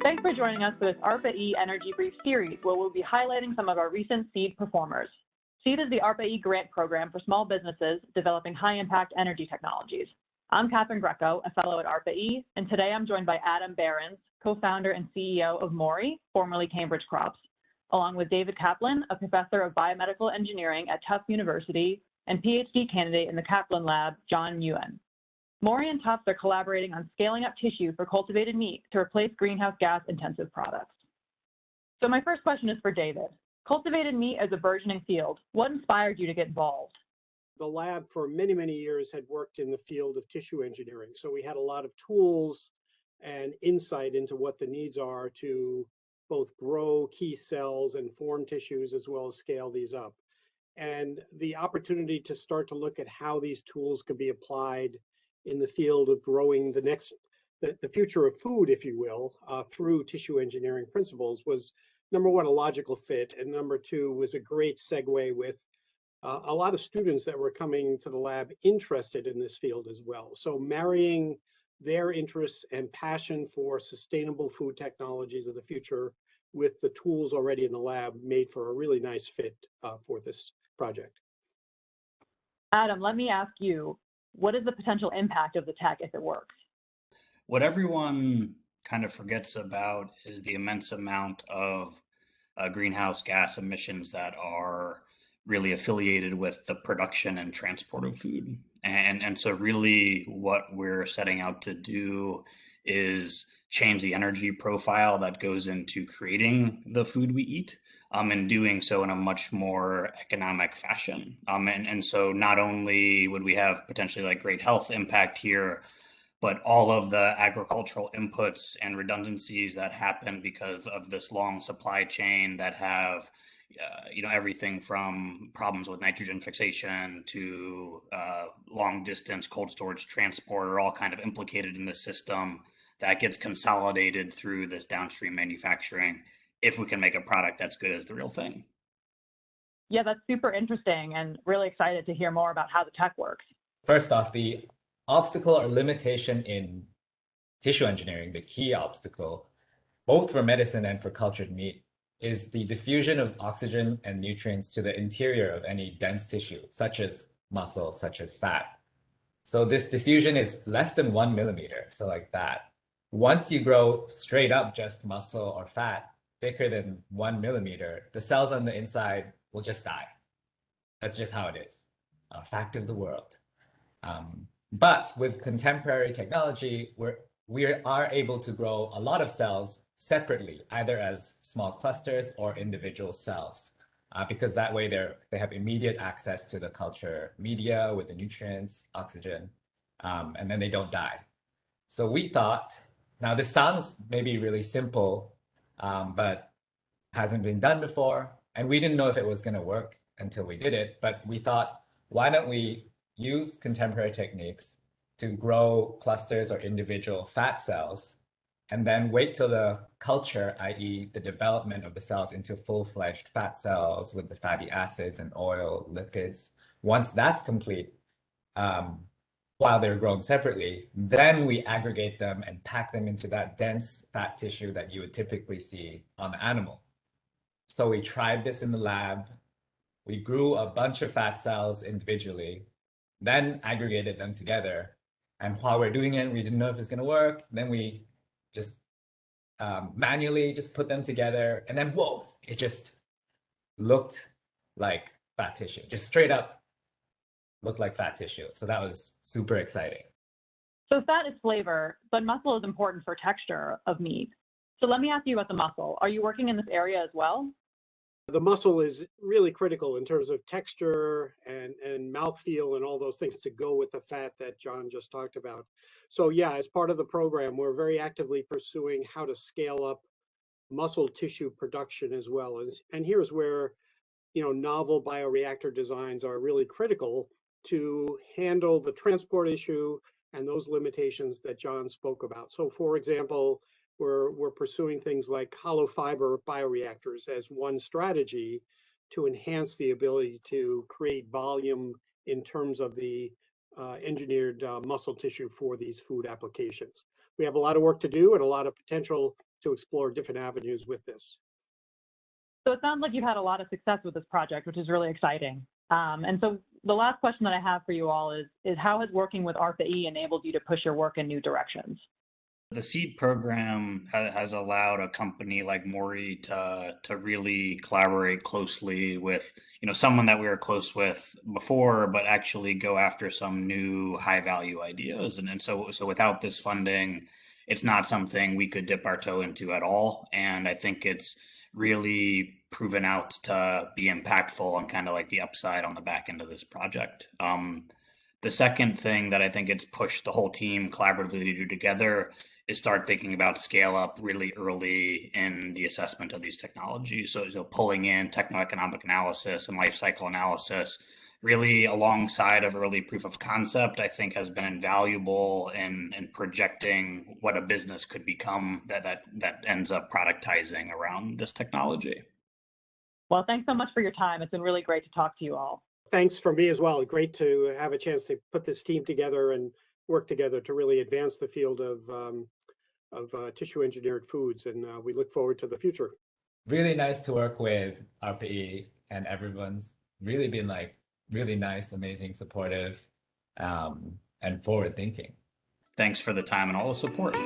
Thanks for joining us for this ARPA-E Energy Brief series, where we'll be highlighting some of our recent SEED performers. SEED is the ARPA-E grant program for small businesses developing high-impact energy technologies. I'm Katharine Greco, a fellow at ARPA-E, and today I'm joined by Adam Behrens, co-founder and CEO of Mori, formerly Cambridge Crops, along with David Kaplan, a professor of biomedical engineering at Tufts University and PhD candidate in the Kaplan Lab, John Nguyen. Mori and Tufts are collaborating on scaling up tissue for cultivated meat to replace greenhouse gas intensive products. So my first question is for David. Cultivated meat as a burgeoning field, what inspired you to get involved? The lab for many, many years had worked in the field of tissue engineering. So we had a lot of tools and insight into what the needs are to both grow key cells and form tissues as well as scale these up. And the opportunity to start to look at how these tools could be applied in the field of growing the future of food, if you will, through tissue engineering principles was, number one, a logical fit, and number two, was a great segue with a lot of students that were coming to the lab interested in this field as well. So marrying their interests and passion for sustainable food technologies of the future with the tools already in the lab made for a really nice fit for this project. Adam, let me ask you, what is the potential impact of the tech if it works? What everyone kind of forgets about is the immense amount of greenhouse gas emissions that are really affiliated with the production and transport of food. And so really what we're setting out to do is change the energy profile that goes into creating the food we eat, and doing so in a much more economic fashion. And so not only would we have potentially like great health impact here, but all of the agricultural inputs and redundancies that happen because of this long supply chain that have everything from problems with nitrogen fixation to long distance cold storage transport are all kind of implicated in the system that gets consolidated through this downstream manufacturing if we can make a product that's good as the real thing. Yeah, that's super interesting and really excited to hear more about how the tech works. First off, the obstacle or limitation in tissue engineering, the key obstacle, both for medicine and for cultured meat, is the diffusion of oxygen and nutrients to the interior of any dense tissue, such as muscle, such as fat. So this diffusion is less than 1 millimeter, so like that. Once you grow straight up just muscle or fat, thicker than 1 millimeter, the cells on the inside will just die. That's just how it is. A fact of the world. But with contemporary technology, we are able to grow a lot of cells separately, either as small clusters or individual cells, because that way they have immediate access to the culture media with the nutrients, oxygen, and then they don't die. So we thought, now this sounds maybe really simple, but hasn't been done before. And we didn't know if it was going to work until we did it. But we thought, why don't we use contemporary techniques to grow clusters or individual fat cells, and then wait till the culture, i.e. the development of the cells into full-fledged fat cells with the fatty acids and oil, lipids. Once that's complete, while they're grown separately, then we aggregate them and pack them into that dense fat tissue that you would typically see on the animal. So we tried this in the lab. We grew a bunch of fat cells individually, then aggregated them together. And while we're doing it, we didn't know if it's going to work. Then we just manually just put them together. And then, whoa, it just looked like fat tissue, just straight up looked like fat tissue. So that was super exciting. So fat is flavor, but muscle is important for texture of meat. So let me ask you about the muscle. Are you working in this area as well? The muscle is really critical in terms of texture and mouthfeel and all those things to go with the fat that John just talked about. So yeah, as part of the program, we're very actively pursuing how to scale up muscle tissue production as well. And here's where, novel bioreactor designs are really critical to handle the transport issue and those limitations that John spoke about. So for example, we're pursuing things like hollow fiber bioreactors as one strategy to enhance the ability to create volume in terms of the engineered muscle tissue for these food applications. We have a lot of work to do and a lot of potential to explore different avenues with this. So it sounds like you've had a lot of success with this project, which is really exciting. And so the last question that I have for you all is how has working with ARPA-E enabled you to push your work in new directions? The seed program has allowed a company like Mori to really collaborate closely with, someone that we were close with before, but actually go after some new high value ideas. And so without this funding, it's not something we could dip our toe into at all. And I think it's really proven out to be impactful on kind of like the upside on the back end of this project. The second thing that I think it's pushed the whole team collaboratively to do together is start thinking about scale up really early in the assessment of these technologies. So pulling in techno-economic analysis and life cycle analysis really alongside of early proof of concept, I think has been invaluable in projecting what a business could become that ends up productizing around this technology. Well, thanks so much for your time. It's been really great to talk to you all. Thanks for me as well. Great to have a chance to put this team together and work together to really advance the field of tissue engineered foods. And we look forward to the future. Really nice to work with ARPA-E, and everyone's really been like really nice, amazing, supportive, and forward thinking. Thanks for the time and all the support.